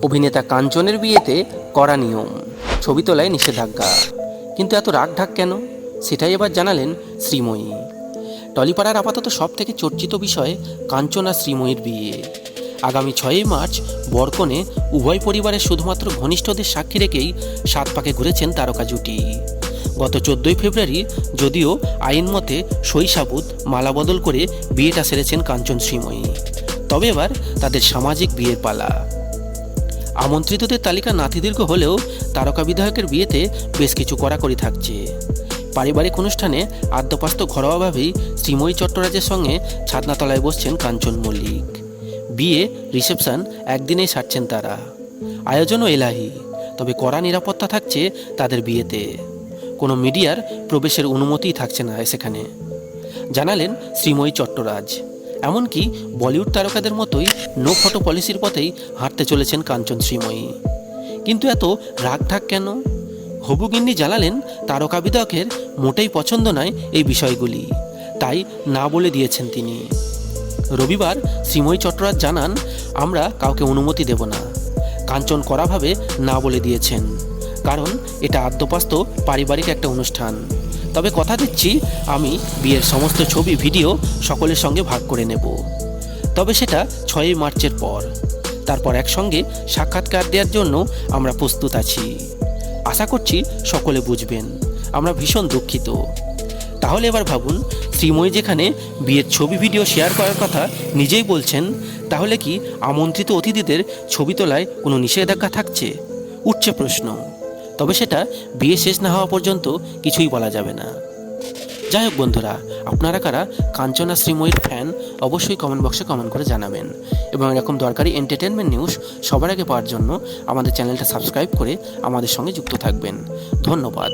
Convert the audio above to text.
অভিনেতা কাঞ্চনের বিয়েতে কড়া নিয়ম, ছবি তোলায় নিষেধাজ্ঞা। কিন্তু এত রাগঢাক কেন, সেটাই এবার জানালেন শ্রীময়ী। টলিপাড়ার আপাতত সব থেকে চর্চিত বিষয় কাঞ্চন আর শ্রীময়ীর বিয়ে। আগামী 6ই মার্চ বরকনে উভয় পরিবারের শুধুমাত্র ঘনিষ্ঠদের সাক্ষী রেখেই 7 পাকে ঘুরেছেন তারকা জুটি। গত 14ই ফেব্রুয়ারি যদিও আইন মতে সই সাবুত মালা বদল করে বিয়েটা সেরেছেন কাঞ্চন শ্রীময়ী, তবে এবার তাদের সামাজিক বিয়ের পালা। আমন্ত্রিতদের তালিকা নাতিদীর্ঘ হলেও তারকা বিধায়কের বিয়েতে বেশ কিছু কড়াকড়ি থাকছে। পারিবারিক অনুষ্ঠানে আদ্যপাস্ত ঘরোয়াভাবেই শ্রীময়ী চট্টরাজের সঙ্গে ছাদনাতলায় বসছেন কাঞ্চন মল্লিক। বিয়ে রিসেপশন একদিনেই সারছেন তারা। আয়োজনও এলাহি, তবে কড়া নিরাপত্তা থাকছে তাদের বিয়েতে। কোনো মিডিয়ার প্রবেশের অনুমতিই থাকছে না সেখানে, জানালেন শ্রীময়ী চট্টরাজ। এমনকি বলিউড তারকাদের মতোই নো ফটো পলিসির পথেই হাঁটতে চলেছেন কাঞ্চন শ্রীময়ী। কিন্তু এত রাগঢাক কেন? হবু গিন্নি জানালেন তারকা বিধায়কের মোটেই পছন্দ নয় এই বিষয়গুলি, তাই না বলে দিয়েছেন তিনি। রবিবার শ্রীময়ী চট্টরাজ জানান, আমরা কাউকে অনুমতি দেব না। কাঞ্চন কড়াভাবে না বলে দিয়েছেন, কারণ এটা আদ্যপাস্ত পারিবারিক একটা অনুষ্ঠান। তবে কথা দিচ্ছি, আমি বিয়ের সমস্ত ছবি ভিডিও সকলের সঙ্গে ভাগ করে নেব। তবে সেটা 6ই মার্চের পর। তারপর একসঙ্গে সাক্ষাৎকার দেওয়ার জন্য আমরা প্রস্তুত আছি। আশা করছি সকলে বুঝবেন, আমরা ভীষণ দুঃখিত। তাহলে এবার ভাবুন, শ্রীময়ী যেখানে বিয়ের ছবি ভিডিও শেয়ার করার কথা নিজেই বলছেন, তাহলে কি আমন্ত্রিত অতিথিদের ছবি তোলায় কোনো নিষেধাজ্ঞা থাকছে? উঠছে প্রশ্ন। তবে সেটা বিয়ে শেষ না হওয়া পর্যন্ত কিছুই বলা যাবে না। যাই হোক বন্ধুরা, আপনারা কারা কাঞ্চনা শ্রীময়ীর ফ্যান অবশ্যই কমেন্ট বক্সে কমেন্ট করে জানাবেন। এবং এরকম দরকারি এন্টারটেনমেন্ট নিউজ সবার আগে পাওয়ার জন্য আমাদের চ্যানেলটা সাবস্ক্রাইব করে আমাদের সঙ্গে যুক্ত থাকবেন। ধন্যবাদ।